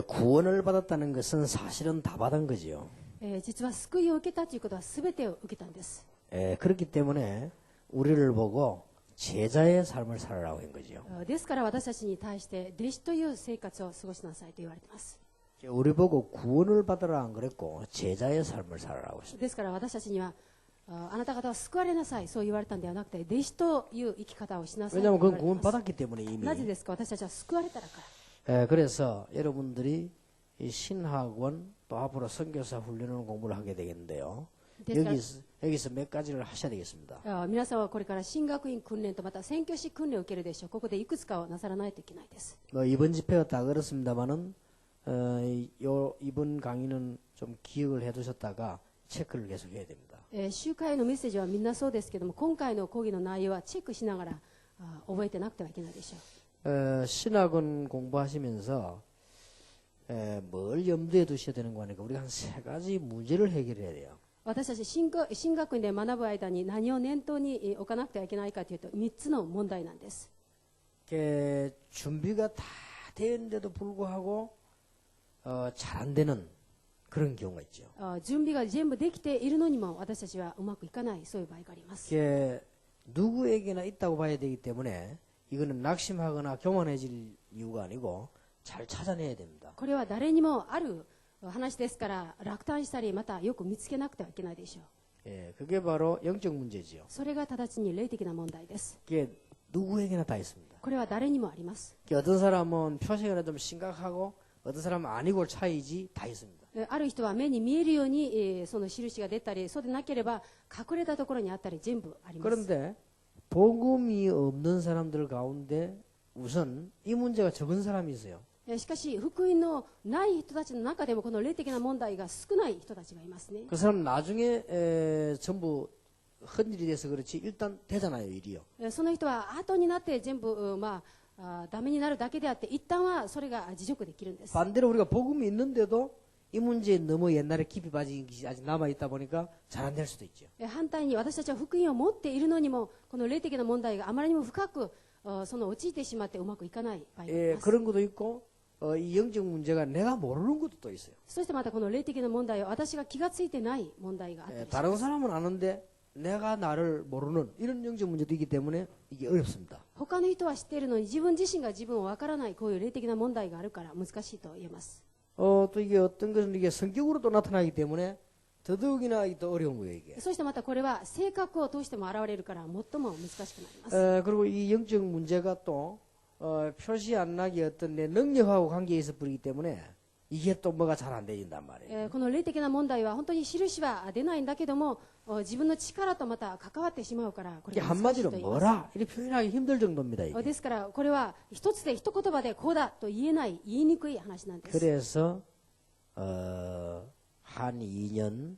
구원을 받았다는 것은 사실은 다 받은 거지요. 実は救いを受けたということは全てを受けたんです。 그렇기 때문에 우리를 보고 제자의 삶을 살아라고 한 거지요. ですから私たちに対して弟子という生活を過ごしなさいと言われています。 우리 보고 구원을 받으라 안 그랬고 제자의 삶을 살아라고 했습니다. ですから私たちにはあなた方は救われなさいそう言われたんではなくて弟子という生き方をしなさいと 왜냐하면 言わ 그건 れてい 구원 ます。 받았기 때문에 이미. なぜですか私たちは救われたらから。 그래서 여러분들이 이 신학원 또 앞으로 선교사 훈련을 공부를 하게 되겠는데요. 여기서 몇 가지를 하셔야 되겠습니다. 皆さんはこれから進学院訓練とまた宣教師訓練を受けるでしょう。ここでいくつかをなさらないといけないです。 이번 집회가 다 그렇습니다만은 이번 강의는 좀 기억을 해두셨다가 체크를 계속 해야 됩니다. 集会のメッセージはみんなそうですけども今回の講義の内容はチェックしながら覚えてなくてはいけないでしょう。 신학원 공부하시면서 뭘 염두에 두셔야 되는 거 아니까 우리가 한 세 가지 문제를 해결해야 돼요. 私たち進学院で学ぶ間に何を念頭に置かなくてはいけないかというと3つの問題なんです。 준비가 다 되는데도 불구하고 잘 안 되는 그런 경우가 있죠. 準備が全部できているのにも私たちはうまくいかないそういう場合があります。 누구에게나 있다고 봐야 되기 때문에 이거는 낙심하거나 교만해질 이유가 아니고 잘 찾아내야 됩니다. これは誰にもある話ですから落胆したりまたよく見つけなくてはいけないでしょう。 그게 바로 영적 문제지요. それが直ちに霊的な問題です。 그게 누구에게나 다 있습니다. これは誰にもあります。 어떤 사람은 표시가 좀 심각하고 어떤 사람은 아니고 차이지 다 있습니다. ある人は目に見えるようにその印が出たりそうでなければ隠れたところにあったり全部あります。 그런데 복음이 없는 사람들 가운데 우선 이 문제가 적은 사람이 있어요. しかし福音のない人たちの中でもこの霊的な問題が少ない人たちがいますね。 그 사람 나중에 전부 헌일이 돼서 그렇지 일단 되잖아요 일이요. その人は後になって全部ダメになるだけであって一旦はそれが自助できるんです。 반대로 우리가 복음이 있는데도 이 문제에 너무 옛날에 깊이 빠진 것이 아직 남아 있다 보니까 잘 안 될 수도 있죠. 反対に私たちは福音を持っているのにもこの霊的な問題があまりにも深くその陥ってしまってうまくいかない場合があります。 그런 것도 있고 이 영적 문제가 내가 모르는 것도 또 있어요. そしてまたこの霊的な問題は私が気がついてない問題があったりします。 다른 사람은 아는데 내가 나를 모르는 이런 영적 문제도 있기 때문에 이게 어렵습니다. 他の人は知っているのに自分自身が自分をわからないこういう霊的な問題があるから難しいと言えます。 또 이게 어떤 것은 이게 성격으로 또 나타나기 때문에 더더욱이나 더 어려운 거예요 이게. そしてまたこれは性格を通しても現れるから最も難しくなります。 그리고 이 영적 문제가 또 표시 안 나게 어떤 내 능력하고 관계에 있어 버리기 때문에 이게 또 뭐가 잘 안 되진단 말이에요. この霊的な問題は本当に印は出ないんだけども自分の力とまた関わってしまうからこれ 이게 が難しい 한마디로 と言います。 뭐라 이렇게 표현하기 힘들 정도입니다 이게. ですからこれは一つで一言葉でこうだと言えない言いにくい話なんです。 그래서 한 2년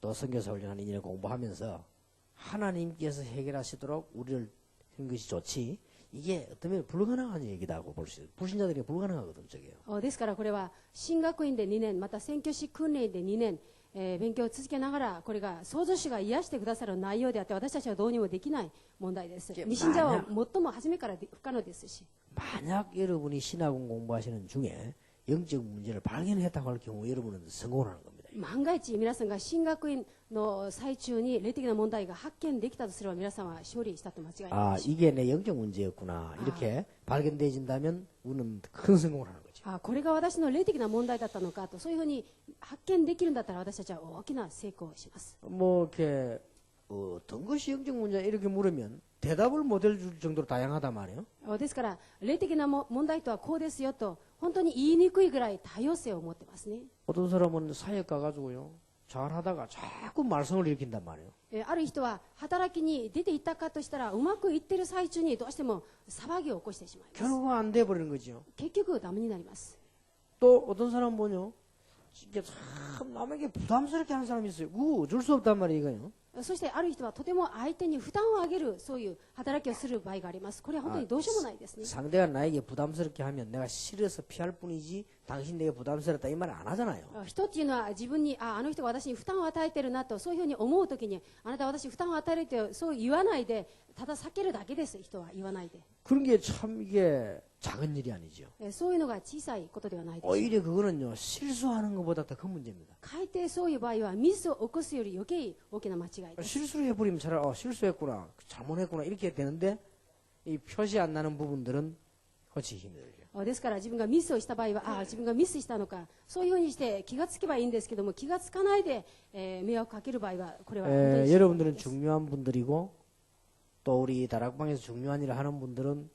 또 선교사 훈련 한 2년 공부하면서 하나님께서 해결하시도록 우리를 한 것이 좋지 이게 어쩌면 불가능한 얘기다고 볼 수 있어요. 불신자들이 불가능하거든요. 저게요. ですからこれは進学院で2年また宣教師訓練で2年、勉強を続けながらこれが創造主が癒してくださる内容であって私たちはどうにもできない問題です。未信者は最も初めから不可能ですし 만약 여러분이 신학원 공부하시는 중에 영적 문제를 발견했다고 할 경우 여러분은 성공을 하는 겁니다. 万が一皆さんが進学院の最中に霊的な問題が発見できたとすれば皆さんは勝利したと間違いない。 아 이게 내 영적 문제였구나 이렇게 발견되진다면 우리는 큰 성공을 하는 거죠. これが私の霊的な問題だったのかとそういうふうに発見できるんだったら私たちは大きな成功をします。 뭐 이렇게 어떤 것이 영적 문제 이렇게 물으면 대답을 못 해줄 정도로 다양하단 말이에요. ですから霊的な問題とはこうですよと本当に言いにくいぐらい多様性を持ってますね。 어떤 사람은 사역 가가지고요 잘하다가 자꾸 말썽을 일으킨단 말이에요. ある人は働きに出ていったかとしたらうまくいってる最中にどうしても騒ぎを起こしてしまいます。 결국 안 돼 버리는 거죠. 結局ダメになります。 또 어떤 사람은 뭐냐 이게 참 남에게 부담스럽게 하는 사람이 있어요. 그거 어쩔 수 없단 말이에요 이거요. そしてある人はとても相手に負担をあげるそういう働きをする場合があります。これは本当にどうしようもないですね。 상대가 나에게 부담스럽게 하면 내가 싫어서 피할 뿐이지 당신 내게 부담스럽다 이 말 안 하잖아요. 人っていうのは自分にあの人が私に負担を与えてるなとそういうふうに思うときにあなたは私に負担を与えるってそう言わないでただ避けるだけです。人は言わないで。 그런 게 참 이게 작은 일이 아니죠. そういうのが小さいことではないです。 오히려 그거는요, 실수하는 것보다 더 큰 문제입니다. かえってそういう場合はミスを起こすより余計大きな間違いです。 실수를 해버리면 차라리 실수했구나, 잘못했구나 이렇게 되는데 이 표시 안 나는 부분들은 훨씬 힘들죠. ですから自分がミスをした場合は自分がミスしたのかそういうふうにして気がつけばいいんですけども気がつかないで、迷惑かける場合はこれは本当に 여러분들은 중요한 분들이고 또 우리 다락방에서 중요한 일을 하는 분들은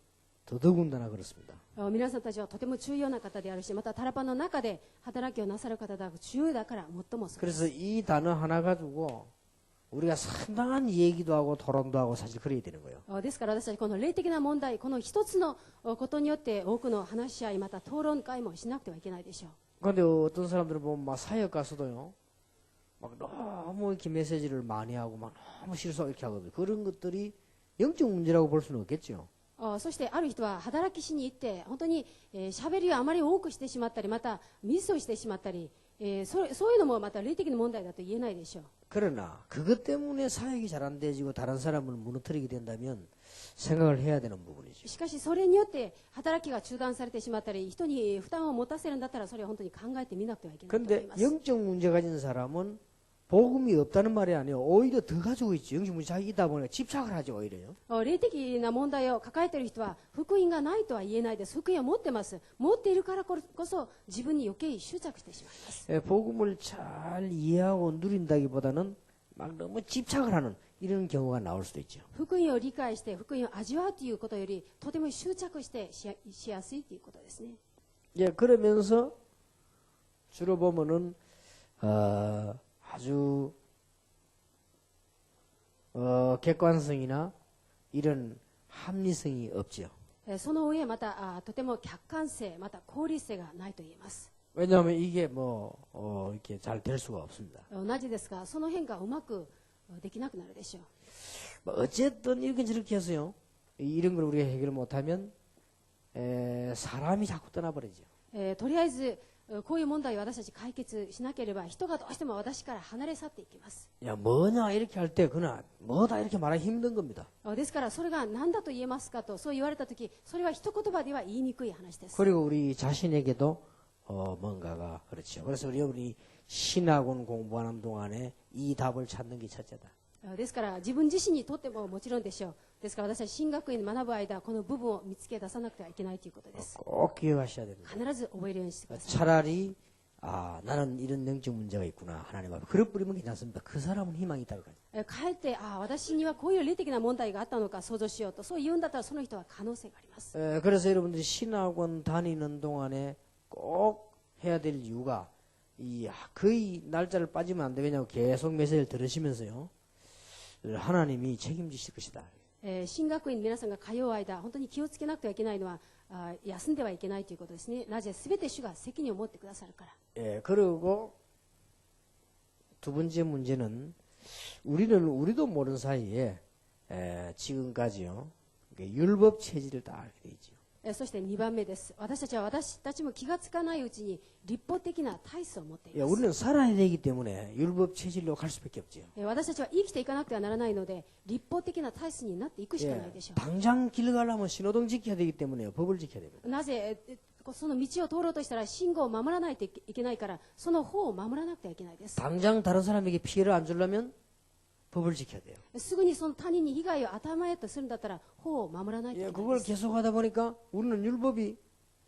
더더군다나 그렇습니다. 皆さんたちはとても重要な方であるしまたタラパンの中で働きをなさる方だ重要だから最もそうです 그래서 이 단어 하나 가지고 우리가 상당한 얘기도 하고 토론도 하고 사실 그래야 되는 거예요. ですから私たちこの霊的な問題この一つのことによって多くの話し合いまた討論会もしなくてはいけないでしょう 그런데 어떤 사람들은 보면 막 사역 가서도요, 막 너무 이렇게 메시지를 많이 하고 막 너무 실수하고 이렇게 하거든요. 그런 것들이 영적 문제라고 볼 수는 없겠죠. そしてある人は働きしに行って本当に喋りをあまり多くしてしまったりまたミスをしてしまったり、そういうのもまた霊的な問題だと言えないでしょう 그러나 그것 때문에 사역이 잘 안 되지고 다른 사람을 무너뜨리게 된다면 생각을 해야 되는 부분이죠. しかしそれによって働きが中断されてしまったり人に負担を持たせるんだったらそれは本当に考えてみなくてはいけないと思い 그런데 ます 영적 문제 가진 사람은 복음이 없다는 말이 아니에요. 오히려 더 가지고 있죠. 영적 문제 자기 있다 보니까 집착을 하죠. 오히려요. 霊的な問題を抱えている人は福音がないとは言えないです。福音を持ってます。持っているからこそ自分に余計執着してしまいます。 복음을 잘 이해하고 누린다기보다는 막 너무 집착을 하는 이런 경우가 나올 수도 있죠. 福音を理解して福音を味わうということよりとても執着してしやすいということですね。 그러면서 주로 보면은 아주 객관성이나 이런 합리성이 없죠. その上またとても客観性また効率性がないと言えます。 왜냐하면 이게 이렇게 잘 될 수가 없습니다. 同じですがその変化がうまくできなくなるでしょう。 어쨌든 이렇게 저렇게 해서요. 이런 걸 우리가 해결 못하면 사람이 자꾸 떠나버리죠. とりあえずこういう問題を私たち解決しなければ人がどうしても私から離れ去っていきます。 야 뭐냐 이렇게 할 때 그나 뭐다 이렇게 말하기 힘든 겁니다. ですからそれが何だと言えますかとそう言われた時それは一言葉では言いにくい話です。 그리고 우리 자신에게도 뭔가가 그렇죠. 그래서 우리 신학원 공부하는 동안에 이 답을 찾는 게 첫째다. ですから自分自身にとってももちろんでしょう。ですから私たち進学院で学ぶ間この部分を見つけ出さなくてはいけないということです。 꼭 기억하셔야 됩니다. 必ず覚えるようにしてください。 차라리 나는 이런 영적 문제가 있구나 하나님 앞에 그릇 뿌리면 괜찮습니다. 그 사람은 희망이 있다고 하죠. かえって私にはこういう霊的な問題があったのか想像しようとそう言うんだったらその人は可能性があります。 그래서 여러분들이 신학원 다니는 동안에 꼭 해야 될 이유가 거의 날짜를 빠지면 안 되냐고 계속 메시지를 들으시면서요. 하나님이 책임지실 것이다. 進学院皆さんが通う間本当に気をつけなくてはいけないのは休んではいけないということですね。なぜ全て主が責任を持ってくださるから。 그리고 두 번째 문제는 우리도 모르는 사이에 지금까지요 율법 체질을 다 알게 돼 있죠. そして2番目です。私たちも気がつかないうちに立法的な体質を持っています。 우리는 살아야 되기 때문에 율법 체질로 갈 수밖에 없죠. 私たちは生きていかなくてはならないので立法的な体質になっていくしかないでしょう。 당장 길 가려면 신호등 지켜야 되기 때문에 법을 지켜야 됩니다. なぜその道を通ろうとしたら信号を守らないといけないからその法を守らなくてはいけないです。 당장 다른 사람에게 피해를 안 주려면 법을 지켜야 돼요. すぐにその他人に被害を与えまいとするんだったら法を守らないといけないで 그걸 す。 계속 하다 보니까 우리는 율법이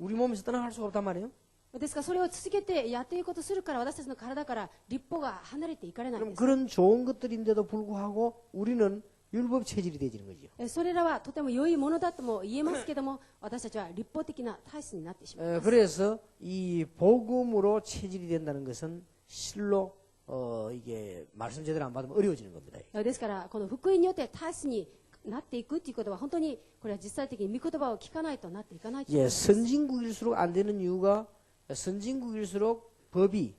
우리 몸에서 떠나갈 수가 없단 말이에요. ですからそれを続けてやっていくことするから私たちの体から立法が離れていかれないん 그럼 です。 그런 좋은 것들인데도 불구하고 우리는 율법 체질이 되지는 거죠. それらはとても良いものだとも言えますけども私たちは立法的な体質になってしまいます。 그래서 이 복음으로 체질이 된다는 것은 실로 이게 말씀 제대로 안 받으면 어려워지는 겁니다. ですからこの福音によって体質になっていくということは本当にこれは実際的に御言葉を聞かないとなっていかないということです。 선진국일수록 안 되는 이유가 선진국일수록 법이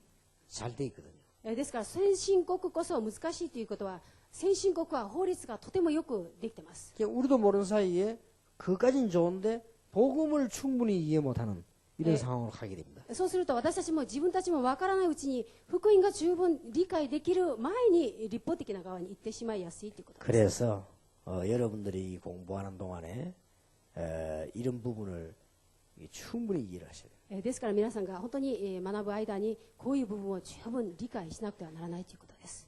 잘 돼 있거든요. ですから先進国こそ難しいということは先進国は法律がとてもよくできています。 우리도 모르는 사이에 그까진 좋은데 복음을 충분히 이해 못하는 이런 상황으로 가게 됩니다. そうすると私たちも自分たちもわからないうちに福音が十分理解できる前に立法的な側に行ってしまいやすいということです。 그래서 여러분들이 공부하는 동안에 이런 부분을 이게 충분히 이해를 하셔야 돼요. ですから皆さんが本当に学ぶ間にこういう部分を十分理解しなくてはならないということです。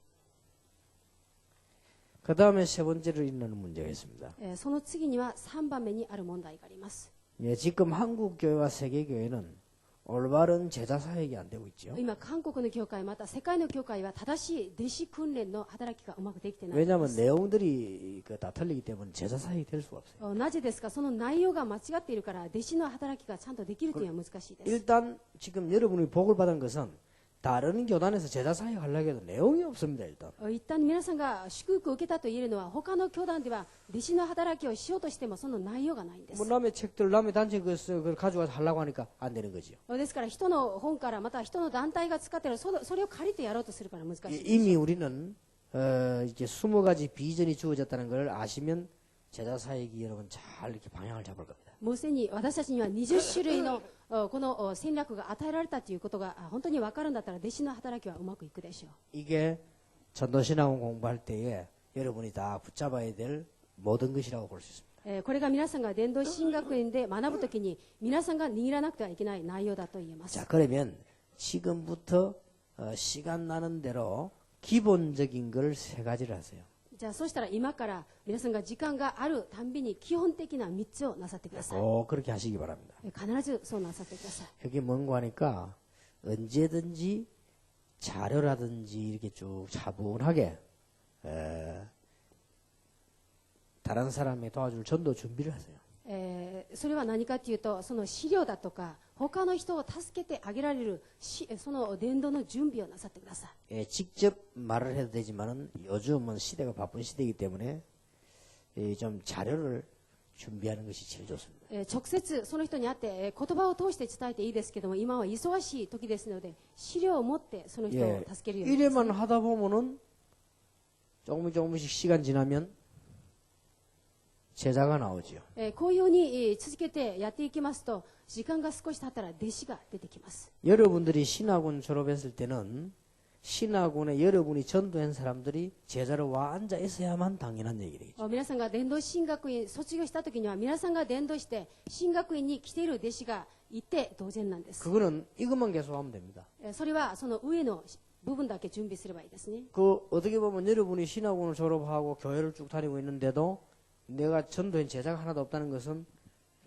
그 다음에 세 번째로 일어나는 문제가 있습니다. その次には3番目にある問題があります。 예, 지금 한국 교회와 세계 교회는 올바른 제자 사역이 안 되고 있죠. 今韓国の教会また世界の教会は正しい弟子訓練の働きがうまくできてないんで 왜냐하면 す。 내용들이 다 틀리기 때문에 제자 사역이 될 수가 없어요. なぜですか。その内容が間違っているから弟子の働きがちゃんとできるというのは難しいです。 일단 지금 여러분이 복을 받은 것은 다른 교단에서 제자 사역 하려고 해도 내용이 없습니다. 일단 一旦皆さんが祝福を受けたと言えるのは他の教団では弟子の働きをしようとしてもその内容がないんです。 뭐 남의 책들 남의 단체 그걸 가져와서 하려고 하니까 안 되는 거죠. ですから人の本からまた人の団体が使っているそれを借りてやろうとするから難しいです。 이미 우리는 이제 20가지 비전이 주어졌다는 걸 아시면 제자 사역이 여러분 잘 이렇게 방향을 잡을 겁니다. もうすでに私たちには20種類のこの戦略が与えられたということが本当に分かるんだったら弟子の働きはうまくいくでしょう。 이게 전도신앙을 공부할 때에 여러분이 다 붙잡아야 될 모든 것이라고 볼 수 있습니다. これが皆さんが伝道神学園で学ぶときに皆さんが握らなくてはいけない内容だと言えます。 자, 그러면 지금부터 시간 나는 대로 기본적인 걸 세 가지를 하세요. じゃあそうしたら今から皆さんが時間があるたんびに基本的な3つをなさってください。 그렇게 하시기 바랍니다. 必ずそうなさってください。 그게 뭔가 하니까 언제든지 자료라든지 이렇게 쭉 차분하게 다른 사람이 도와줄 전도 준비를 하세요. それは何かというとその資料だとか他の人を助けてあげられるその伝道の準備をなさってください。 직접 말을 해도 되지만은 요즘은 시대가 바쁜 시대이기 때문에 좀 자료를 준비하는 것이 제일 좋습니다. 直接その人に会って言葉を通して伝えていいですけども今は忙しい時ですので資料を持ってその人を助けるように 이래만 하다 보면은 조금씩 시간 지나면 제자가 나오지요. こういうように続けてやっていきますと時間が少し経ったら弟子が出てきます。 여러분들이 신학원 졸업했을 때는 신학원에 여러분이 전도한 사람들이 제자로 와 앉아 있어야만 당연한 얘기겠죠. 皆さんが伝道神学院卒業した時には皆さんが伝道して神学院に来ている弟子がいて当然なんです。 그거는 이것만 계속하면 됩니다. それはその上の部分だけ準備すればいいですね。 그 어떻게 보면 여러분이 신학원을 졸업하고 교회를 쭉 다니고 있는데도 내가 전도한 제자가 하나도 없다는 것은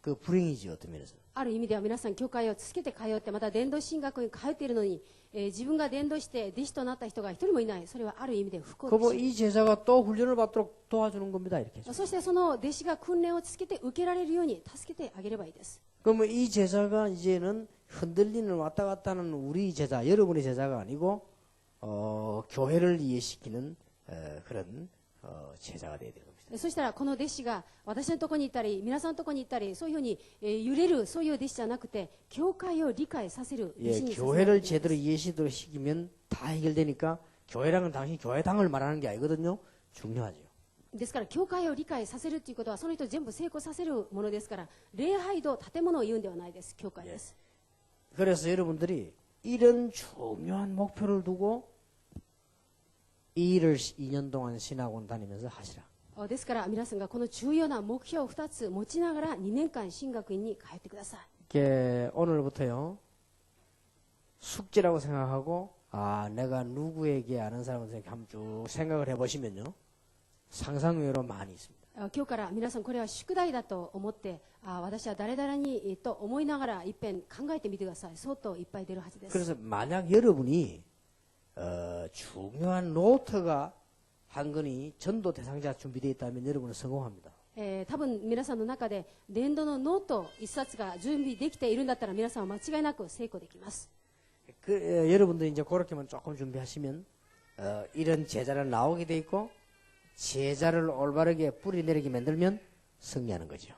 그 불행이지 어떤 면에서. ある意味では皆さん教会を続けて通ってまた伝道神学院に通っているのに、自分が伝道して弟子となった人が一人もいない。それはある意味で不幸です。 그뭐 이 제자가 또 훈련을 받도록 도와주는 겁니다. 이렇게. そしてその弟子が訓練を続けて受けられるように助けてあげればいいです。 그러면 이 제자가 이제는 흔들리는 왔다 갔다 하는 우리 제자, 여러분의 제자가 아니고 교회를 이해시키는 그런 제자가 돼야 되는 겁니다. そしたらこの弟子が私のところに行ったり皆さんのところに行ったりそういうふうに、揺れるそういう弟子じゃなくて教会を理解させる弟子にさせられる 교회를 제대로 이해시도록 시키면 다 해결되니까 교회랑은 당신 교회당을 말하는 게 아니거든요. 중요하죠. ですから教会を理解させるということはその人全部成功させるものですから礼拝堂建物を言うんではないです。教会です。 그래서 여러분들이 이런 중요한 목표를 두고 이 일을 2년 동안 신학원 다니면서 하시라. ですから皆さんがこの重要な目標を2つ持ちながら2年間神学院に通ってください。 이게 오늘부터요 숙제라고 생각하고 내가 누구에게 아는 사람한테 한번 쭉 생각을 해보시면요 상상 외로 많이 있습니다. 今日から皆さんこれは宿題だと思って私は誰々にと思いながらいっぺん考えてみてください。相当いっぱい出るはずです。 그래서 만약 여러분이 중요한 노트가 한 건이 전도 대상자 준비되어 있다면 여러분은 성공합니다. 多分皆さんの中で伝道のノート1冊が準備できているんだったら皆さんは間違いなく成功できます。 여러분들이 이제 그렇게만 조금 준비하시면 이런 제자를 나오게 돼 있고 제자를 올바르게 뿌리내리게 만들면 승리하는 거죠.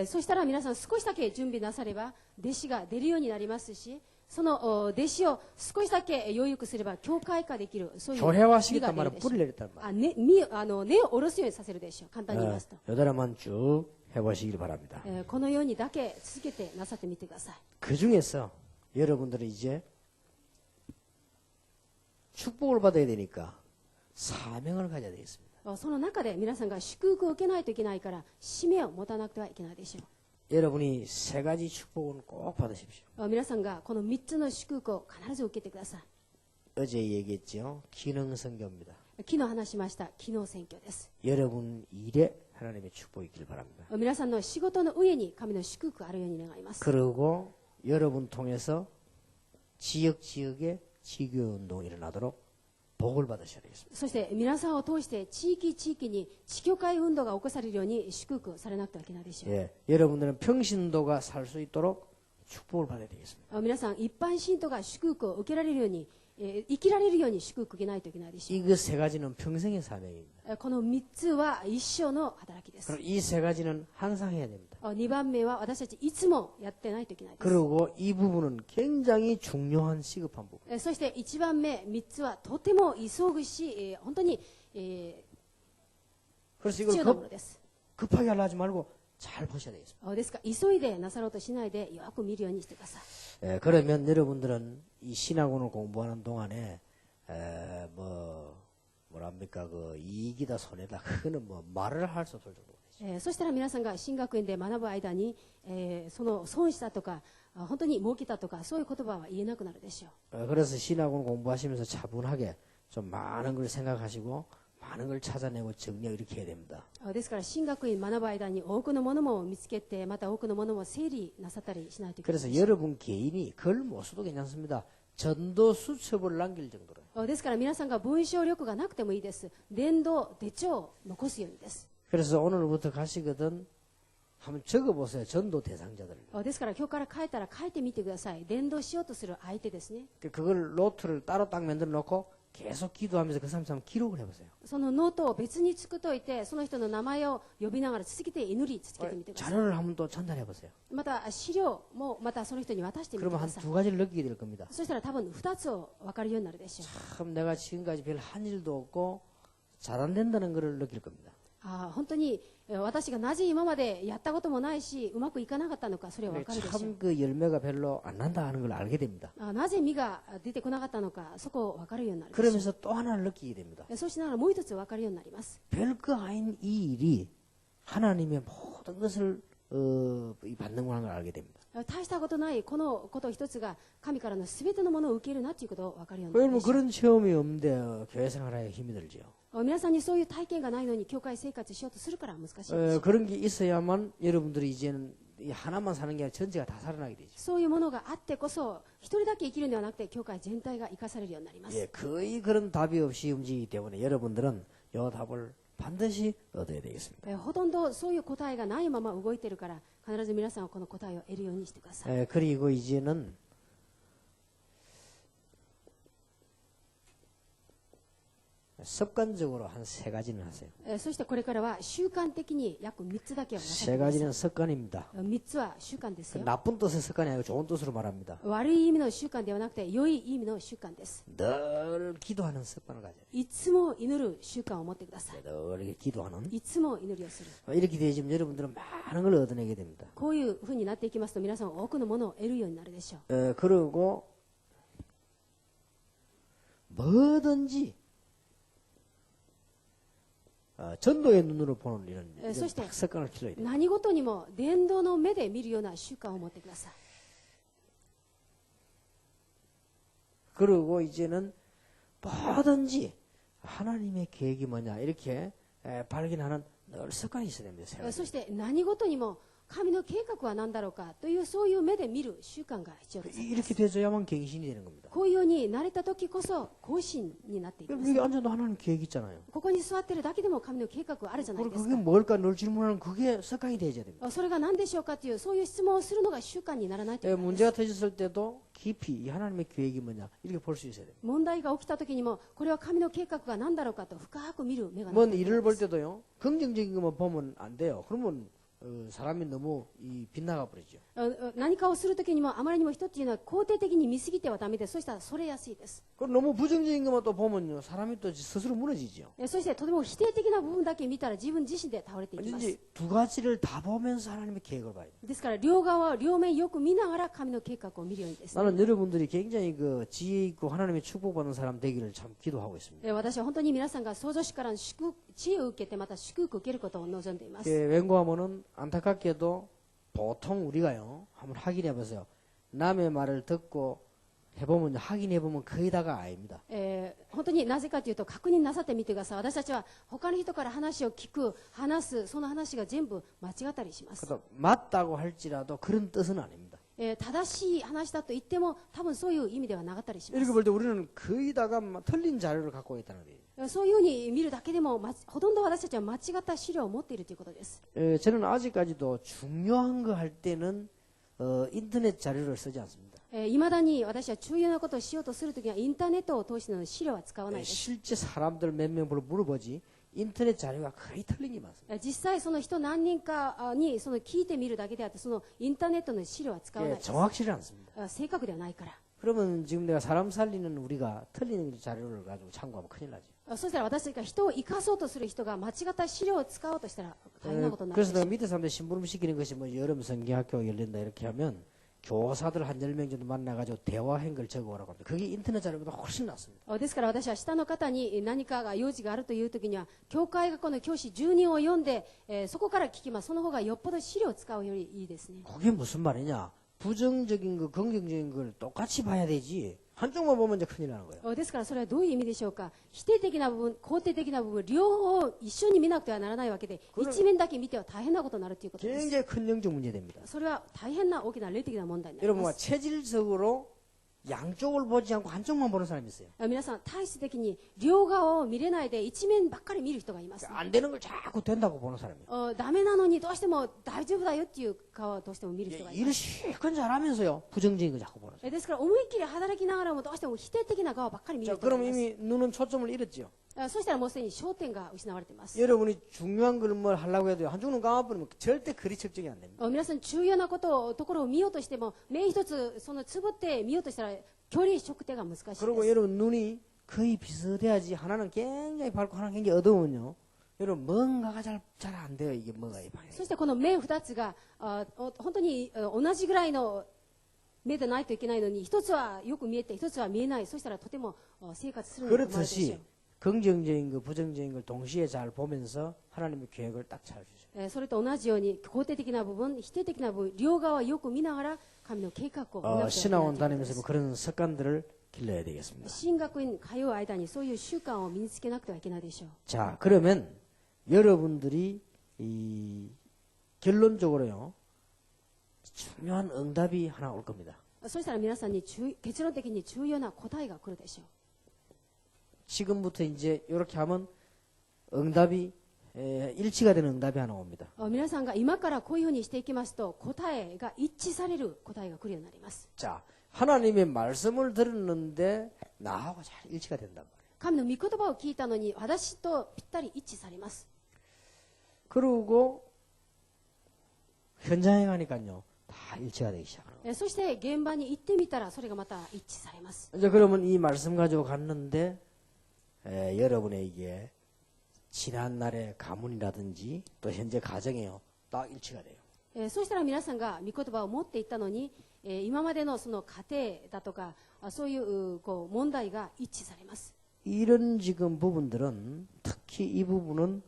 そしたら皆さん少しだけ準備なされば弟子が出るようになりますしその弟子を少しだけ養育すれば教会化できるそういう 교회화시켰단 말은 뿌리내렸단 말이에요. 根を下ろすようにさせるでしょう。簡単に言いますと 여드라만 쭉 해보시길 바랍니다. このようにだけ続けてなさってみてください。 그 중에서 여러분들은 이제 축복을 받아야 되니까 사명을 가져야 되겠습니다. その中で皆さんが祝福を受けないといけないから使命を持たなくてはいけないでしょ 여러분이 세 가지 축복은 꼭 받으십시오. 皆さんがこの3つの祝福を必ず受けてください。 어제 얘기했죠. 기능 선교입니다. 昨日話しました機能選挙です。 여러분 일에 하나님의 축복이 있길 바랍니다. 皆さんの仕事の上に神の祝福があるように願います。 그리고 여러분 통해서 지역에 지교운동이 일어나도록 복을 받으셔야 되겠습니다. そして皆さんを通して地域に地教会運動が起こされるように祝福されなくてはいけないでしょう。 예, 여러분들은 평신도가 살 수 있도록 축복을 받아야 되겠습니다. 皆さん一般信徒が祝福を受けられるように、生きられるように祝福を受けないといけないでしょう。 이 세 가지는 평생의 사명입니다. この3つは一生の働きです。 그럼 이 세 가지는 항상 해야 됩니다. 2番目は私たちいつもやってないといけないです。 그리고 이 부분은 굉장히 중요한 시급한 부분. そして1番目、3つはとても急ぐし、本当に、 그래서 必要 이걸 なものです。 급하게 하려 하지 말고 잘 보셔야 되겠습니다. ですから急いでなさろうとしないでよく見るようにしてください。 예, 그러면 여러분들은 이 신학원을 공부하는 동안에 뭐랍니까 그 이익이다 손해다 그거는 뭐 말을 할 수 없을 정도로 되죠. そしたら皆さんが進学園で学ぶ間に、その損したとか本当に儲けたとかそういう言葉は言えなくなるでしょう。 그래서 신학원 공부하시면서 차분하게 좀 많은 걸 생각하시고 많은 걸 찾아내고 정리하고 이렇게 해야 됩니다. ですから進学院学ぶ間に多くのものも見つけてまた多くのものも整理なさったりしないといけない。 그래서 여러분 개인이 글 못 써도 괜찮습니다. 전도 수첩을 남길 정도로. ですから皆さんが文章力がなくてもいいです。伝道手帳を残すようにです。 그래서 오늘부터 가시거든 한번 적어보세요. 전도 대상자들. ですから今日から書いたら書いてみてください。伝道しようとする相手ですね。 그걸 노트를 따로 딱 만들어 놓고 계속 기도하면서 그 사람 기록을 해보세요. そのノートを別に作っといてその人の名前を呼びながら続けて祈り続けてみてください。 자료를 한번 또 전달해보세요. また資料もまたその人に渡してみてく 그러면 だ 한 さい。 두 가지를 느끼게 될 겁니다. そしたら多分2つを分かるようになるでしょう。 참 내가 지금까지 별 한 일도 없고 잘 안 된다는 것을 느낄 겁니다. 本当に私がなぜ今までやったこともないしうまくいかなかったのかそれは分かるでしょう。 참 그 열매가 별로 안 난다 하는 걸 알게 됩니다. なぜ実が出てこなかったのかそこを分かるようになるでしょ 그러면서 또 하나를 느끼게 됩니다. う。そうしながらもう一つ分かるようになります。 별거 아닌 이 일이 하나님의 모든 것을 받는 거라는 걸 알게 됩니다. 大したことないこのこと一つが神からの全てのものを受けるなということを分かるようになる 여러분 でしょう。 그런 체험이 없는데 교회 생활에 힘이 들죠. 皆さんにそういう体験がないのに教会生活しようとするから難しいです。 그런 게 있어야만 여러분들이 이제는 이 하나만 사는 게 아니라 전체가 다 살아나게 되죠. そういうものがあってこそ一人だけ生きるのではなくて教会全体が生かされるようになります。 예, 거의 그런 답이 없이 움직이기 때문에 여러분들은 이 답을 반드시 얻어야 되겠습니다. ほとんどそういう答えがないまま動いているから必ず皆さんはこの答えを得るようにしてください。 그리고 이제는 습관적으로 한 세 가지는 하세요. そしてこれからは習慣的に約3つだけをなさって 세 ください。 가지는 습관입니다. 3つは習慣ですよ。 나쁜 뜻의 습관이 아니고 좋은 뜻으로 말합니다. 悪い意味の習慣ではなくて良い意味の習慣です。 늘 기도하는 습관을 가져요. いつも祈る習慣を持ってください。 늘 이렇게 기도하는 いつも祈りをする。 이렇게 되시면 여러분들은 많은 걸 얻어내게 됩니다. こういうふうになっていきますと皆さんは多くのものを得るようになるでしょう。 그리고 뭐든지 전도의 눈으로 보는 이런そして 딱 습관을 길러야 돼요. 何事にも伝道の目で見るような習慣を持ってください。 그리고 이제는 뭐든지 하나님의 계획이 뭐냐 이렇게 발견하는 늘 습관이 있어야 됩니다. 세 가지. そして何事にも神の計画は何だろうかというそういう目で見る習慣が必要です。 이렇게 되줘야만 갱신이 되는 겁니다. こういうように慣れた時こそ更新になっていきま 여기 す。 앉아도 하나님 계획 있잖아요. ここに座ってるだけでも神の計画があるじゃないで 그리고 す 그게 か。 뭘까 늘 질문하는 그게 습관이 되어야 됩니다. それが何でしょうかというそういう質問をするのが習慣にならないといけないです。 문제가 터졌을 때도 깊이 이 하나님의 계획이 뭐냐 이렇게 볼 수 있어야 됩니다. 問題が起きた時にもこれは神の計画が何だろうかと深く見る目がな 뭔 いといけない 일을 で 볼 す。 때도요 긍정적인 것만 보면 안 돼요. 그러면 사람이 너무 빗나가 버리죠. 何かをする時にもあまりにも人っていうのは肯定的に見すぎてはダメです。そしたらそれやすいです。 그럼 너무 부정적인 것만 또 보면요 사람이 또 스스로 무너지죠. そしてとても否定的な部分だけ見たら自分自身で倒れていきます。 이제 두 가지를 다 보면서 하나님의 계획을 봐야 돼요. ですから両側両面よく見ながら神の計画を見るようにですね。 나는 여러분들이 굉장히 그 지혜 있고 하나님의 축복받는 사람 되기를 참 기도하고 있습니다. 私は本当に皆さんが創造主からの知恵を受けてまた祝福を受けることを望んでいます。 왠고하면은 안타깝게도 보통 우리가요, 한번 확인해 보세요. 남의 말을 듣고 해보면, 확인해 보면 거의 다가 아닙니다. 本当になぜかというと確認なさってみてください。私たちは他の人から話を聞く、話す、その話が全部間違ったりします。 그래도 맞다고 할지라도 그런 뜻은 아닙니다. 正しい話だと言っても多分そういう意味ではなかったりしま 이렇게 볼 때 우리는 거의 다가 틀린 자료를 갖고 있다는 거예요. す。そういうふうに見るだけでも、ほとんど私たちは間違った資料を持っているということです。 저는 아직까지도 중요한 거 할 때는 인터넷 자료를 쓰지 않습니다. いまだに私は重要なことをしようとするときはインターネットを通しての資料は使わないです。 실제 사람들 몇 명 물어보지 인터넷 자료가 거의 틀린 게 많습니다. 実際その人何人かにその聞いてみるだけであって、そのインターネットの資料は使わないです。 정확치를 않습니다. 正確ではないから。 그러면 지금 내가 사람 살리는 우리가 틀린 자료를 가지고 참고하면 큰일 나죠. そしたら私たちが人を生かそうとする人が間違った資料を使おうとしたら大変なことになる。 그래서 내가 밑에 사람들 심부름 시키는 것이 뭐 여름 성경학교가 열린다 이렇게 하면 교사들 한 10명 정도 만나가지고 대화한 걸 적어오라고 합니다. 그게 인터넷 자료보다 훨씬 낫습니다. ですから私は下の方に何かが用事があるという時には教会学校の教師10人を読んで、そこから聞きます。その方がよっぽど資料を使うよりいいですね。 그게 무슨 말이냐? 부정적인 거, 긍정적인 걸 똑같이 봐야 되지. 한쪽만 보면 이제 큰일 나는 거예요. ですからそれはどういう意味でしょうか。否定的な部分、肯定的な部分、両方一緒に見なくてはならないわけで、一面だけ見ては大変なことになるということです。 굉장히 큰 영적 문제됩니다. それは大変な大きな霊的な問題になり 여러분 ま 와 す。 체질적으로 양쪽을 보지 않고 한쪽만 보는 사람이 있어요. 皆さん体質的に両側を見れないで一面ばっかり見る人がいます。 안 되는 걸 자꾸 된다고 보는 사람이에요. ダメなのにどうしても大丈夫だよっていう顔をどうしても見る人がいま 일을 す。 실컷 잘하면서요. 부정적인 거 자꾸 보는 사람. ですから思いっきり働きながらもどうしても否定的な側ばっかり見る 자, 人がい 그럼 ます。 이미 눈은 초점을 잃었죠. そしたらもうすでに焦点が失われています。 여러분이 중요한 걸 뭘 하려고 해도 한쪽 눈 감아버리면 절대 거리 측정이 안 됩니다. 皆さん重要なことをところを見ようとしても目一つそのつぶって見ようとしたら距離測定が難しいです。 그리고 여러분 눈이 거의 비슷해야지 하나는 굉장히 밝고 하나는 굉장히 어두우면요. 여러분 뭔가가 잘 안 돼요. 이게 뭐가 이 방향이. そしてこの目2つが本当に同じぐらいの目でないといけないのに一つはよく見えて一つは見えない。そしたらとても生活するのが困るでしょ 그렇듯이 긍정적인 거, 부정적인 걸 동시에 잘 보면서 하나님의 계획을 딱 잘 주죠. それと同じように肯定的な部分、否定的な部分、両側をよく見ながら神の計画を見なくてはいけないという 신학원 ことで 다니면서 す。 그런 습관들을 길러야 되겠습니다. 進学院通う間にそういう習慣を身につけなくてはいけないでしょう。 자, 그러면 여러분들이 이 결론적으로요. 중요한 응답이 하나 올 겁니다. そしたら皆さんに結論的に重要な答えが来るでしょう。 지금부터 이제 이렇게 하면 응답이 일치가 되는 응답이 하나 옵니다. 皆さんが今からこういうふうにしていきますと答えが一致される答えが来るようになります。 자, 하나님의 말씀을 들었는데 나하고 잘 일치가 된단 말이에요. 神の御言葉を聞いたのに私とぴったり一致されます。 그리고 현장에 가니까요. 다 일치가 되기 시작하는 거예요. そして現場に行ってみたらそれがまた一致されます。 이제 그러면 이 말씀 가지고 갔는데 여러분에게 지난날의 가문이라든지 또 현재 가정에요. 딱 일치가 돼요. そうしたら皆さんが御言葉を持っていったのに、今までのその家庭だとかそういうこう問題が一致されます。 이런 지금 부분들은 특히 이 부분은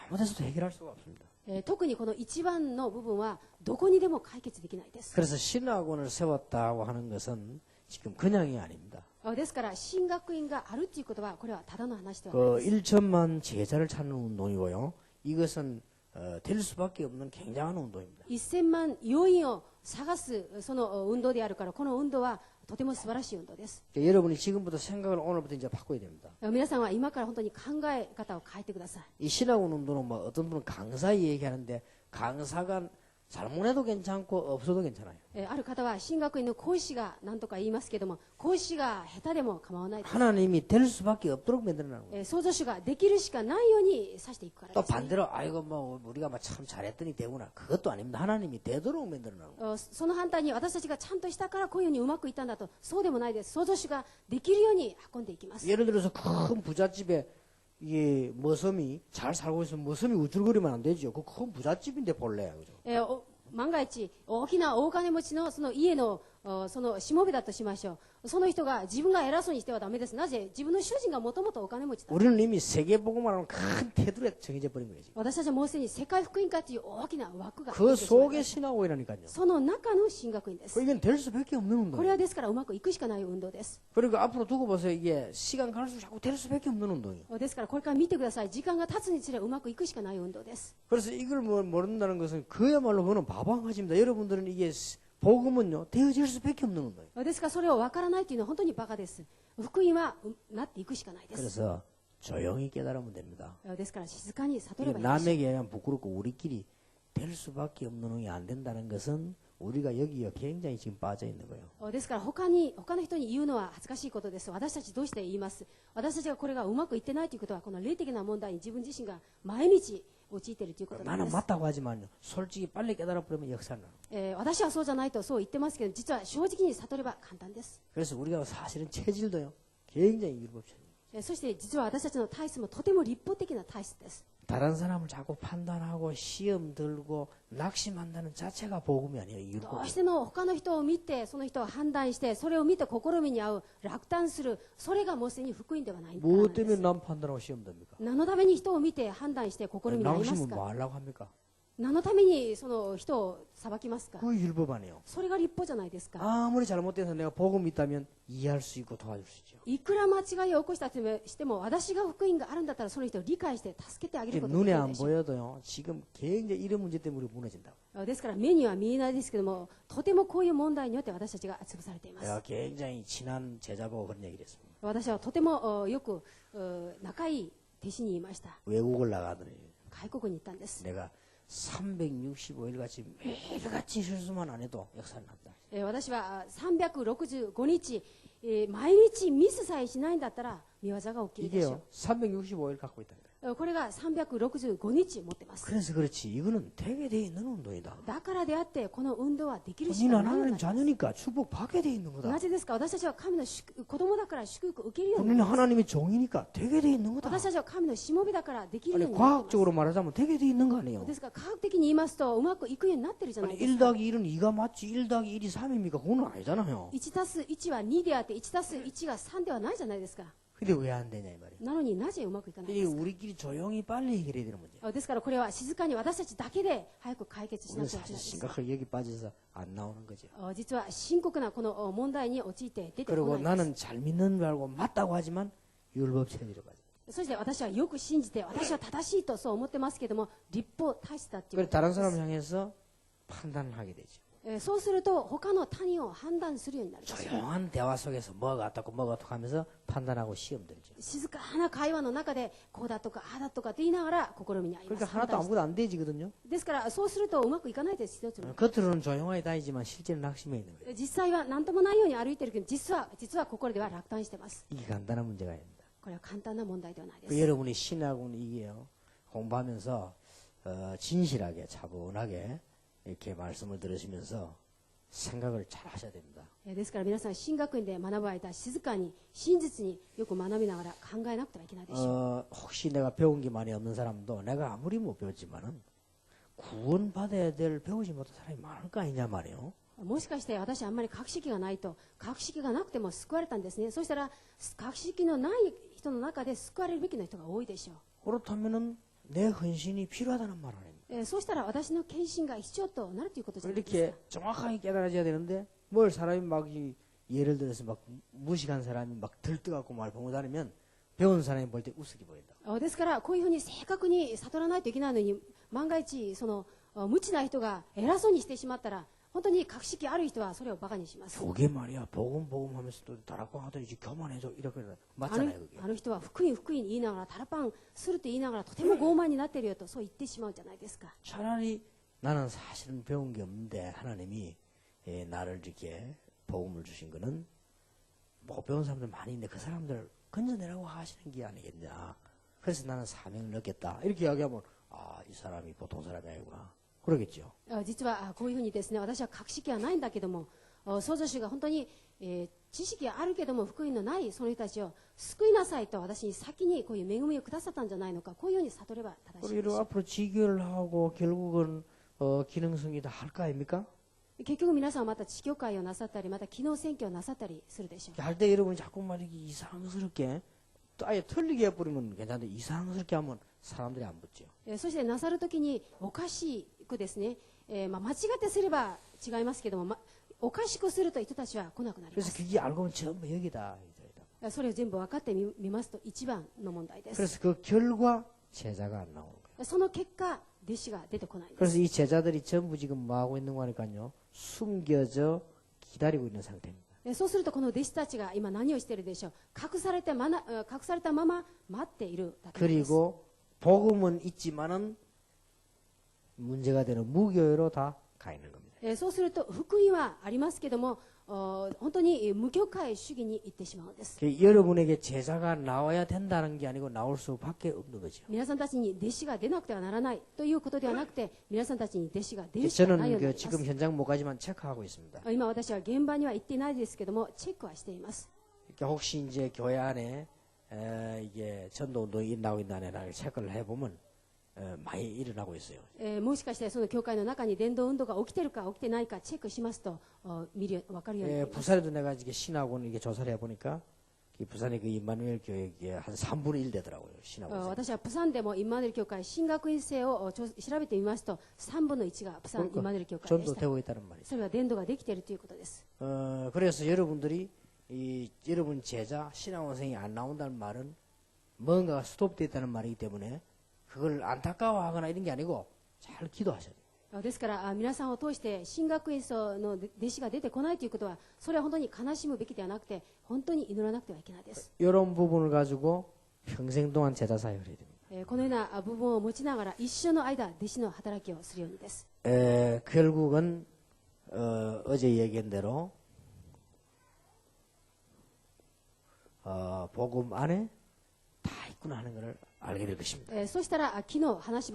아무 데서도 해결할 수가 없습니다. 特にこの一番の部分はどこにでも解決できないです。 그래서 신학원을 세웠다고 하는 것은 지금 그냥이 아닙니다. ですから進学院があるということはこれはただの話ではない 그 です。 1천만 제자를 찾는 운동이고요. 이것은 될 수밖에 없는 굉장한 운동입니다. 1000万要員を探すその運動であるからこの運動はとても素晴らしい運動です。 여러분이 지금부터 생각을 오늘부터 이제 바꿔야 됩니다. 皆さんは今から本当に考え方を変えてください。 이 신학원 운동은 뭐 어떤 분은 강사 얘기하는데 강사가 잘못해도 괜찮고 없어도 괜찮아요. ある方は進学院の講師が何とか言いますけども講師が下手でも構わないです。 하나님이 될 수밖에 없도록 만들어놓은 거예요. 創造主ができるしかないようにさしていくから 또 です、ね。 반대로 아이고 뭐 우리가 뭐 참 잘했더니 되구나. 그것도 아닙니다. 하나님이 되도록 만들어놓은 거예요. その反対に私たちがちゃんとしたからこういうふうにうまくいったんだとそうでもないです。創造主ができるように運んでいきます。 예를 들어서 큰 부잣집에 이게 머슴이 잘 살고 있으면 머슴이 우쭐거리면 안 되죠. 그 큰 부잣집인데 본래 그죠? 万が一大きな大金持ちのその家のそのしもべだとしましょう。その人が自分が偉そうにしてはダメです。なぜ自分の主人がもともとお金持ちだ。 우리는 이미 세계복음화라는 큰 테두리에 정해져 버린 거예요. 지금. 私たちはもうすでに世界福音化という大きな枠が 그 できてしまいま 속에 す。 신학오이라니까요. その中の神学院です。 이건 될 수밖에 없는 これは 운동이에요. ですからうまくいくしかない運動です。 그리고 앞으로 두고 보세요. 이게 시간 갈수록 자꾸 될 수밖에 없는 운동이에요. ですからこれから見てください。時間が経つにつれうまくいくしかない運動です。 그래서 이걸 모른다는 것은 그야말로 그는 바보한가지입니다. 여러분들은 이게 복음은요 되어질 수밖에 없는 운동이에요. ですからそれを分からないというのは本当にバカです。福音はなっていくしかないです。 그래서 조용히 깨달으면 됩니다. ですから静かに悟 이게 ればいいです。 남에게 의하면 부끄럽고 우리끼리 될 수밖에 없는 운동이 안 된다는 것은 우리가 여기에 굉장히 지금 빠져 있는 거예요. ですから他の人に言うのは恥ずかしいことです。私たちどうして言います。私たちがこれがうまくいってないということはこの霊的な問題に自分自身が毎日陥っているということなんで 나는 す。 맞다고 하지만요. 솔직히 빨리 깨달아 버리면 역사는 나요. 私はそうじゃないとそう言ってますけど、実は正直に悟れば簡単です。 그래서 우리가 사실은 체질도요. 굉장히 율법적이에요. そして実は私たちの体質もとても立法的な体質です。 다른 사람을 자꾸 판단하고 시험 들고 낙심한다는 자체가 복음이 아니에요. どう 율법. しての他の人を見てその人を判断してそれを見て心身に合う落胆する、それがもうすでに福音ではないからな 뭐 んで 때문에 す。 남 판단하고 시험 듭니까? 何のために人を見て判断して心身に合います 낙심은 か。 뭐 하려고 합니까? 何のためにその人を裁きますか。 그 율법 아니에요. それが立法じゃないですか。 아무리 잘못돼서 내가 복음이 있다면 이해할 수 있고 도와줄 수 있죠. いくら間違いを起こしたとしても私が福音があるんだったらその人を理解して助けてあげる 이게 ことがで 눈에 きる 안 でしょう。 보여도요. 지금 굉장히 이런 문제 때문에 우리 무너진다고. ですから目には見えないですけども、とてもこういう問題によって私たちが潰されています。 내가 굉장히 친한 제자보고 그런 얘기를 했습니다. 私はとてもよく仲いい弟子に言いました。 외국을 나가더니 外国に行ったんです。 내가 365일 같이 매일같이 실수만 안 해도 역사를 났다. 私は365日、毎日ミスさえしないんだったら見業が起きるでしょ 이게요 365일 갖고 있다. う。これが365日持ってます。 그래서 그렇지 이거는 되게 돼 있는 운동이다. だからであってこの運動はできるし 니는 かないの 하나님 です。 자녀니까 축복 받게 돼 있는 거다. なぜですか。私たちは神の子供だから祝福を受けるように 우리는 なります。 하나님의 종이니까 되게 돼 있는 거다. 私たちは神のしもべだからできるよう 아니 になっています。 과학적으로 말하자면 되게 돼 있는 거 아니에요? ですから科学的に言いますとうまくいくようになってるじゃな 아니 いです 1 か。 더하기 1은 2가 맞지 1 더하기 1이 3입니까? 그건 아니잖아요. 1たす1は2であって1たす1が3ではないじゃないですか。 근데 왜 안 되냐 이 말이에요. なのになぜうまくいかないん 이게 ですか。 우리끼리 조용히 빨리 해결해야 되는 문제예요. ですからこれは静かに私たちだけで早く解決しな 우리 きゃいけない 사실 です。 심각하게 여기 빠져서 안 나오는 거죠. 実は深刻なこの問題に陥って出てこ 그리고 ないんです 나는 잘 믿는 줄 알고 맞다고 하지만 율법 체질로 가죠. そして私はよく信じて私は正しいとそう思ってますけども立法体質だっていう 그래서 ことな 다른 んです 사람을 향해서 판단을 하게 되죠. そうすると他の他人を判断するようになるんです。 조용한 대화 속에서 뭐가 어떻고 뭐가 어떻고 하면서 판단하고 시험 들죠. 静かな会話の中でこうだとかああだとかって言いながら試みに合います。 그러니까 하나도 아무것도 안 되지거든요. ですからそうするとうまくいかないです一つも。 겉으로는 조용하게 다니지만 실제는 낙심해 있는 거예요. 実際は何ともないように歩いてるけど実は心では落胆してます。 이게 간단한 문제가 아닙니다. これは簡単な問題ではないで 그 す。 여러분이 신학은 이게요. 공부하면서 진실하게 차분하게 이렇게 말씀을 들으시면서 생각을 잘 하셔야 됩니다. ですから皆さん神学院で学ぶ間静かに真実によく学びながら考えなくてはいけないでしょう。 혹시 내가 배운 게 많이 없는 사람도 내가 아무리 못 배웠지만은 구원받아야 될 배우지 못한 사람이 많을 거 아니냐 말이에요. もしかして私あんまり格式がないと格式がなくても救われたんですね。そしたら格式のない人の中で救われるべきな人が多いでしょ 그렇다면은 내 헌신이 필요하다는 말 아닙니까? う。そうしたら私の献身が必要となるということじゃないです 이렇게 か。 정확하게 깨달아져야 되는데 뭘 사람이 막 예를 들어서 막 무식한 사람이 막 들뜨갖고 말 못하면 배운 사람이 볼 때 우습게 보인다. ですからこういうふうに正確に悟らないといけないのに万が一その無知な人が偉そうにしてしまったら本当に格式ある人はそれをバカにします。 그게 말이야 복음 하면서도 다락방 하더니 이제 교만해져 이렇게 맞잖아요 그게. あの人は福音福音言いながらタラパンすると言いながらとても傲慢になっているよとそう言ってしまうじゃないですか。 차라리 나는 사실은 배운 게 없는데 하나님이 나를 이렇게 복음을 주신 거는 못 배운 사람들 많이 있는데 그 사람들을 건져내라고 하시는 게 아니겠냐. 그래서 나는 사명을 얻겠다. 이렇게 이야기하면 이 사람이 보통 사람이 아니구나. 그러겠죠. 実はこういうふうにですね私は格式はないんだけども創造主が本当に、知識はあるけども福音のないその人たちを救いなさいと私に先にこういう恵みをくださったんじゃないのかこういうように悟れば正しいでし 그리고 ょう。 앞으로 지교를 하고 결국은 기능성이 다 할 거 아닙니까? 結局皆さんはまた地教会をなさったりまた機能選挙をなさったりするでしょう。 할 때 여러분이 자꾸만 이렇게 이상스럽게 또 아예 틀리게 해버리면 괜찮은데 이상스럽게 하면 사람들이 안 붙죠. そしてなさるときにおかしくですね、間違ってすれば違いますけども、おかしくすると人たちは来なくなりま 그래서 す。 그게 알고 보면 전부 여기다. それを全部分かってみますと一番の問題です。 그래서 그 결과 제자가 안 나오는 거예요. その結果弟子が出てこないんです。 그래서 이 제자들이 전부 지금 뭐 하고 있는 거니까요. 숨겨져 기다리고 있는 상태입니다. そうするとこの弟子たちが今何をしているでしょう。隠されたまま待っているだけなんです。 그리고 복음은 있지만은 문제가 되는 무교회로 다 가 있는 겁니다. そうすると福音はありますけども本当に無教会主義に行ってしまうんです。 여러분에게 제자가 나와야 된다는 게 아니고 나올 수밖에 없는 거죠. 皆さんたちに弟子が出なくてはならないということではなくて皆さんたちに弟子が出るしかないよう 저는 になります。 지금 현장 못 가지만 체크하고 있습니다. 今私は現場には行っていないですけどもチェックはしています。 그러니까 혹시 이제 교회 안에 이게 전도 운동이 일어나고 있다는 체크를 해보면 많이 일어나고 있어요. もしかしてその教会の中に伝道運動が起きてるか起きてないかチェックしますと分かるようになります。 부산에도 내가 이게 신학원 이게 조사를 해보니까 부산의 그 임마누엘 교회에 한 3분의 1 되더라고요. 신학원. 私はプサンでもインマヌエル教会進学院生を調べてみますと3分の1がプサンインマヌエル教会でした。 전도되고 있다는 말이죠. それは伝道ができているということです。 그래서 여러분들이 여러분 제자 신학원생이 안 나온다는 말은 뭔가가 스톱되어 있다는 말이기 때문에 그걸 안타까워하거나 이런 게 아니고 잘 기도하셔야 돼요. ですから皆さんを通して進学院生の弟子が出てこないということはそれは本当に悲しむべきではなくて本当に祈らなくてはいけないです。 이런 부분을 가지고 평생 동안 제자 사역을 해야 됩니다. このような部分を持ちながら一生の間弟子の働きをするようにです。 결국은 어제 얘기한 대로 복음 안에 다 있구나 하는 것을 알게 될 것입니다. そしたら昨日話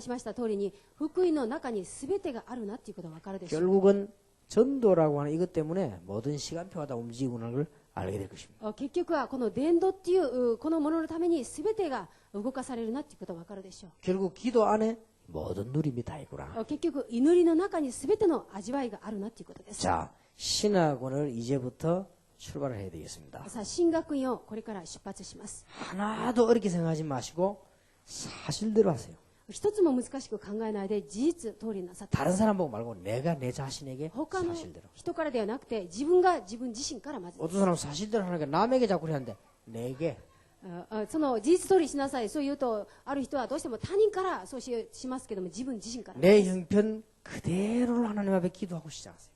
しました通りに福音の中に全てがあるなということが分かるでしょう。 결국은 전도라고 하는 이것 때문에 모든 시간표가 다 움직이고 하는 걸 알게 될 것입니다. 結局はこの伝道っていうこのもののために全てが動かされるなということが分かるでしょう。 결국 기도 안에 모든 누림이 다 있구나. 結局祈りの中に全ての味わいがあるなということです。 자, 신학원을 이제부터 출발을 해야 되겠습니다. さあ進学院をこれから出発します。 하나도 어렵게 생각하지 마시고 사실대로 하세요. 一つも難しく考えないで事実通りなさってくだ 다른 さい。 사람 보고 말고 내가 내 자신에게 他の 사실대로. 人からではなくて自分が自分自身からまず 어떤 사람은 사실대로 하는 게 남에게 자꾸 하는데 내게 その事実通りしなさいそう言うとある人はどうしても他人からそうしますけども自分自身から 내 형편 그대로 하나님 앞에 기도하고 시작하세요.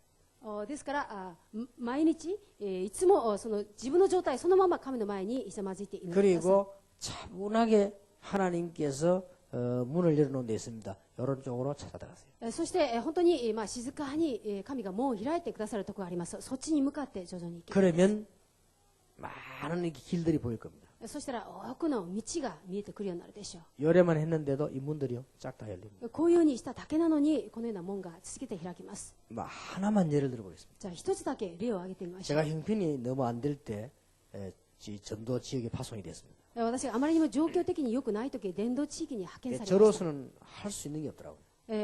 ですから毎日いつもその自分の状態そのまま神の前にひざまずいて祈ってください。 그리고 차분하게 하나님께서 문을 열어놓은 데 있습니다. 이런 쪽으로 찾아들어가세요. そして本当に静かに神が門を開いてくださるところがあります。そっちに向かって徐々に行きます。 그러면 많은 이렇게 길들이 보일 겁니다. そしたら多くの道が見えてくるようになるでしょ 요래만 했는데도 이 문들이요 쫙 다 열립니다. う。こういうようにしただけなのにこのような門が続けて開きます。 하나만 예를 들어보겠습니다. じゃあ一つだけ例を挙げてみましょう。 제가 형편이 너무 안 될 때 전도 지역에 파송이 됐습니다. 私があまりにも状況的に良くない時伝道地域に派遣されました。 저로서는 할 수 있는 게 없더라고요.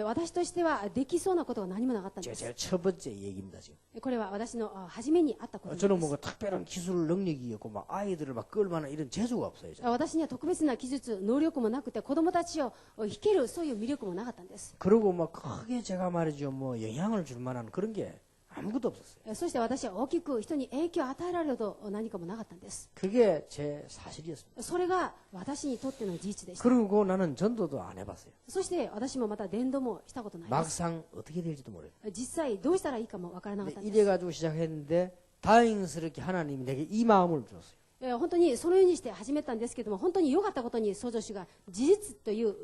私としてはできそうなことが何もなかったんで 제가 す。 제일 첫 번째 얘기입니다 지금. これは私の初めにあったことなん 저는 です。 뭔가 특별한 기술 능력이 없고 막 아이들을 막 끌만한 이런 재주가 없어요. 저는. 私には特別な技術能力もなくて子供たちを引けるそういう魅力もなかったんです。 그리고 막 크게 제가 말이죠 뭐 영향을 줄 만한 그런 게 아무것도 없었어요. そして私は大きく人に影響を与えられると何かもなかったんです。 그게 제 사실이었습니다. それが私にとっての事実でした。 그리고 나는 전도도 안 해봤어요. そして私もまた伝道もしたことないです。 막상 어떻게 될지도 모르요. 実際どうしたらいいかもわからなかったんです。 이래가지고 시작했는데 다행스럽게 하나님이 내게 이 마음을 주었어요. 本当にそのようにして始めたんですけども本当に良かったことに創造主が事実という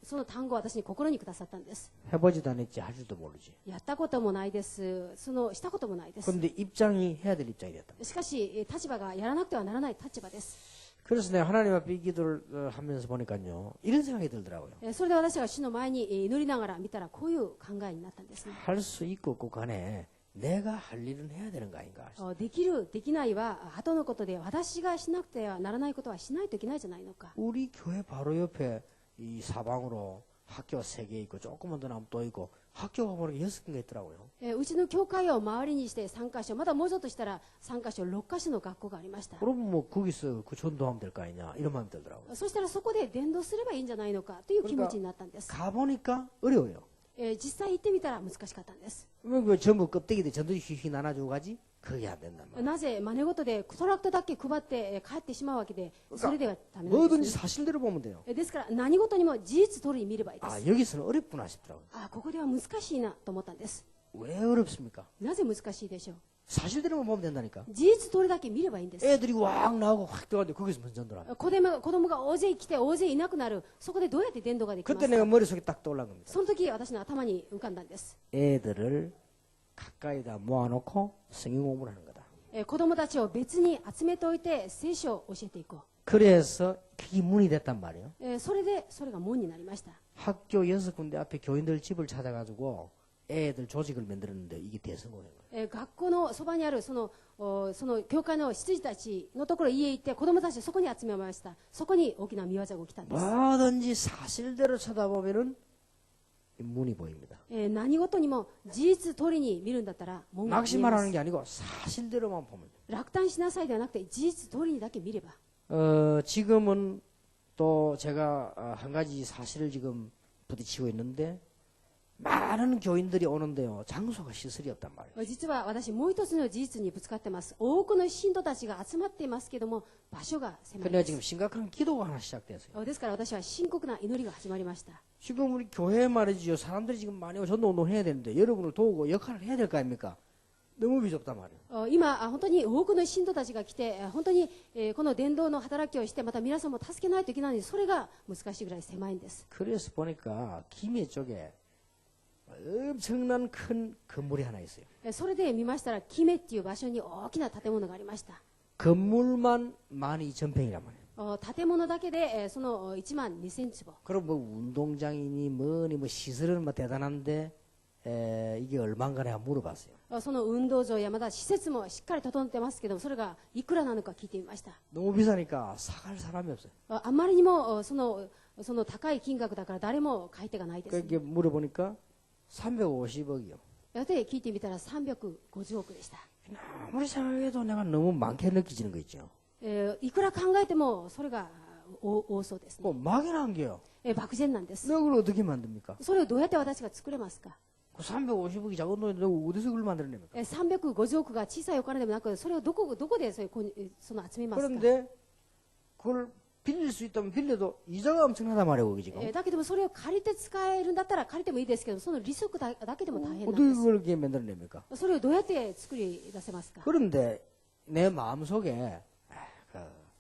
その単語を私に心にくださったんです。 해보지도 않았지 할 줄도 모르지. やったこともないです。したこともないです。 그런데 입장이 해야 될 입장이 됐다. しかし立場がやらなくてはならない立場です。 그래서 내가 하나님 앞에 이 기도를 하면서 보니까요 이런 생각이 들더라고요. それで私が主の前に祈りながら見たらこういう考えになったんですね。 할 수 있고 없고 간에 내가 할 일은 해야 되는 거 아닌가. できるできないは後のことで私がしなくてはならないことはしないといけないじゃないのか。 우리 교회 바로 옆에 이 사방으로 학교 3개 있고 조금만 더 나면 또 있고 학교가 보니까 6개가 있더라고요. うちの教会を周りにして3カ所、まだもうちょっとしたら3カ所、6カ所の学校がありました。 그럼 뭐 거기서 그 전도하면 될 거 아니냐 이런 마음이 들더라고요. そしたらそこで伝道すればいいんじゃないのかという気持ちになったんです。 가보니까 어려워요. 実際行ってみたら難しかったんです。 왜 전부 껍데기들 전도지 휘휘 나눠주고 가지? 그게 안 된단 말이에요. なぜ真似事でトラクトだけ配って帰ってしまうわけで、それではダメなん 뭐든지 ですね。 사실대로 보면 돼요. ですから何事にも事実通りに見ればいいで 아 す。 여기서는 어렵구나 싶더라고요. ここでは難しいなと思ったんです。 왜 어렵습니까? なぜ難しいでしょう。 사실대로만 보면 된다니까. 事実通りだけ見ればいいんです。 애들이 왕 나오고 확 들어가는데 거기서 먼저 전도를 합니다. 子供が大勢来て大勢いなくなる、そこでどうやって伝道ができます 그때 か。 내가 머릿속에 딱 떠올란 겁니다. その時私の頭に浮かんだんです。 애들을 가까이다 모아놓고 성경 공부를 하는 거다. 子供たちを別に集めておいて聖書を教えていこ 그래서 그게 문이 됐단 말이에요. う。それでそれが門になりました。 학교 6군데 앞에 교인들 집을 찾아가지고 애들 조직을 만들었는데 이게 대성공한 거예요. 学校のそばにあるその教会の執事たちのところ家へ行って子供たちをそこに集めました。そこに大きな見業が起きたんです。 뭐든지 사실대로 쳐다보면은 문이 보입니다. 何事にも事実通りに見るんだったら門が見えま 낙심하라는 す。 게 아니고 사실대로만 보면 돼요. 落胆しなさいではなくて事実通りにだけ見れば。 지금은 또 제가 한 가지 사실을 지금 부딪히고 있는데 많은 교인들이 오는데요. 장소가 시설이 없단 말이에요. 実は私もう一つの事実にぶつかってます。多くの信徒たちが集まっていますけども場所が狭い 그래야 で 지금 す。 심각한 기도가 하나 시작됐어요. ですから私は深刻な祈りが始まりました。 지금 우리 교회 말이지요. 사람들이 지금 많이 전도 운동 해야 되는데 여러분을 도우고 역할을 해야 될 거 아닙니까? 너무 비좁단 말이에요. 今、本当に多くの信徒たちが来て、本当にこの伝道の働きをして、また皆さんも助けないといけないのに、それが難しいぐらい狭いんです。 그래서 보니까 김해 쪽에 엄청난 큰 건물이 하나 있어요. それで見ましたら、キメっていう場所に大きな建物がありました。 건물만 12,000평이란 말이에요. 建物だけでその1万2000坪。 그럼 뭐 운동장이니 뭐니 뭐 시설은 뭐 대단한데 이게 얼마인가 내가 물어봤어요. その運動場やまだ施設もしっかり整ってますけど、それがいくらなのか聞いてみました。 너무 비싸니까 사갈 사람이 없어요. あまりにもその高い金額だから誰も買い手がないです。 그렇게 물어보니까 350억이요. で聞いてみたら350億でした。 아무리 생각해도 내가 너무 많게 느껴지는 거 있죠. いくら考えてもそれが多そうですね。 뭐 막연한 게요. 漠然なんです。 그걸 어떻게 만듭니까? それをどうやって私が作れますか。 그 350억이 작은 돈인데 어디서 그걸 만들어냅니까? 350億が小さいお金でもなく、それをどこでその集めますか。 그런데 그걸 빌릴 수 있다면 빌려도 이자가 엄청나단 말이에요, 거기 지금. だけどもそれを借りて使えるんだったら借りてもいいですけど、その利息だけでも大変なん 어떻게 です。 그걸 이렇게 만들어냅니까? それをどうやって作り出せますか。 그런데 내 마음속에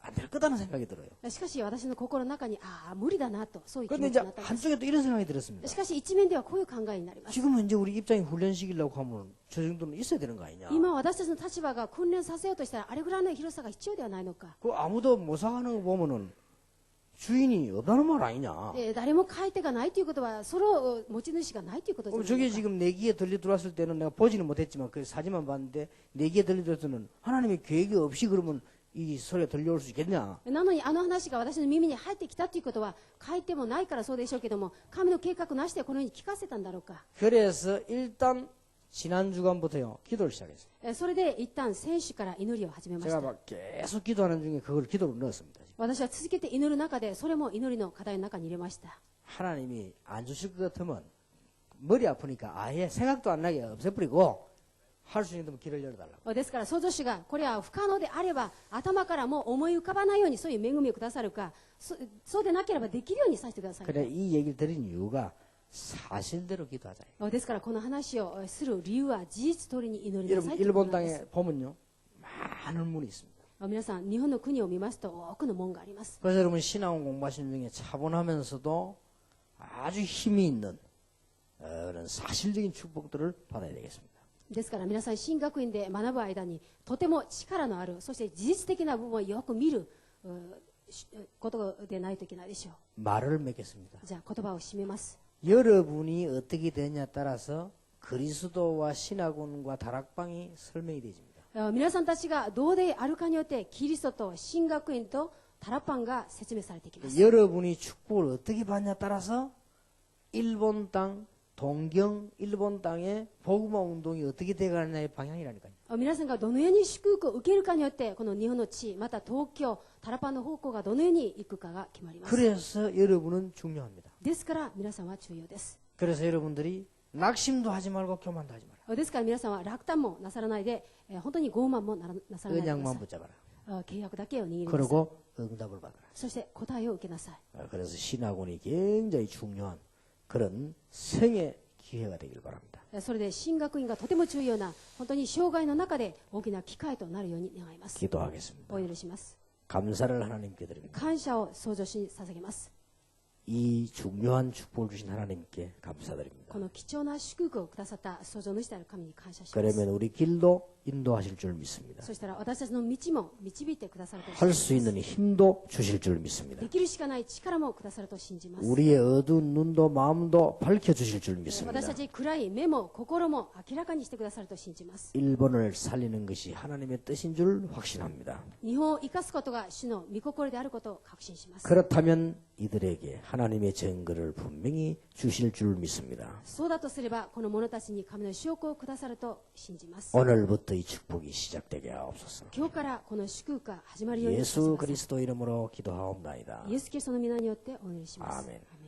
안 될 거다는 생각이 들어요. しかし私の心の中に無理だなと、そういう気 그런데 持ち 이제 になったんです。 한쪽에 또 이런 생각이 들었습니다. しかし一面ではこういう考えになります。 지금은 이제 우리 입장이 훈련시키려고 하면 저 정도는 있어야 되는 거 아니냐? 今私たちの立場が訓練させようとしたらあれぐらいの広さが必要ではないのか。 그 아무도 못 사가는 거 보면은 주인이 없다는 말 아니냐? 誰も買い手がないということは、その持ち主がないということじゃ 그럼 ない 저게 のか。 지금 내 귀에 들려 들어왔을 때는 내가 보지는 못했지만 그 사진만 봤는데 내 귀에 들려 들어서는 하나님의 계획이 없이 그러면 이 소리가 들려올 수 있겠냐? なのにあの話が私の耳に入ってきたということは、書いてもないからそうでしょうけども、神の計画なしでこのように聞かせたんだろうか。 그래서 일단 지난 주간부터요 기도를 시작했어요. それで一旦選手から祈りを始めまし 제가 た。 막 계속 기도하는 중에 그걸 기도로 넣었습니다. 私は続けて祈る中で、それも祈りの課題の中に入れました。 하나님이 안 주실 것 같으면 머리 아프니까 아예 생각도 안 나게 없애버리고 할 수 있는 길을 열어달라고. ですから創造主がこれは不可能であれば頭からもう思い浮かばないようにそういう恵みをくださるか、そうでなければできるようにさせてください。 그래 이 얘기를 드린 이유가 사실대로 기도하자. ですからこの話をする理由は事実通りに祈りなさ 여러분 いということ 일본 なんです。 땅에 보면요 많은 문이 있습니다. 皆さん日本の国を見ますと多くの門があります。 그래서 여러분 신앙 공부하시는 중에 차분하면서도 아주 힘이 있는 그런 사실적인 축복들을 받아야 되겠습니다. ですから皆さん神学院で学ぶ間にとても力のある、そして事実的な部分をよく見ることでないといけないでしょう。 말을 맺겠습니다. じゃあ言葉を締めます。 여러분이 어떻게 되냐에 따라서 그리스도와 신학원과 다락방이 설명이 되집니다. 皆さんたちがどうであるかによってキリストと神学院とタラパンが説明されてきます。 여러분이 축복을 어떻게 받냐에 따라서 일본 땅 동경 일본 땅에 복음화 운동이 어떻게 돼가느냐의 방향이라니까요. 皆さんがどのように祝福を受けるかによってこの日本の地また東京タラパンの方向がどのように行くかが決まります。 그래서 여러분은 중요합니다. ですから皆さんは重要です。 그래서 여러분들이 낙심도 하지 말고 교만도 하지 마라. ですから皆さんは落胆もなさらないで、本当に傲慢もなさらないでくだ 언약만 さい。 붙잡아라. 契約だけを握りなさい。 그리고 응답을 받아라. そして答えを受けなさい。 그래서 신학원이 굉장히 중요한 그런 생애 기회가 되길 바랍니다. それで神学院がとても重要な本当に生涯の中で大きな機会となるように願います。 기도하겠습니다. お祈りします。 감사를 하나님께 드립니다. 感謝を創造主に捧げます。 이 중요한 축복을 주신 하나님께 감사드립니다. この貴重な祝福をくださった創造主である神に感謝します。 그러면 우리 길도 인도하실 줄 믿습니다. そしたら私たちの道も導いてくださると 할 信じ 수 ます。 있는 힘도 주실 줄 믿습니다. できるしかない力もくださると信じます。 우리의 어두운 눈도 마음도 밝혀주실 줄 믿습니다. 私たち暗い目も心も明らかにしてくださると信じます。 일본을 살리는 것이 하나님의 뜻인 줄 확신합니다. 日本を生かすことが主の御心であることを確信します。 그렇다면 이들에게 하나님의 증거를 분명히 주실 줄 믿습니다. そうだとすればこの者たちに神の証拠をくださると信じます。 오늘부터 이 축복이 시작되게 하옵소서. 今日からこの祝福が始まるようにしてく 예수 ださい。 그리스도 이름으로 기도하옵나이다. イエス・キリストの皆によってお祈りします。 아멘.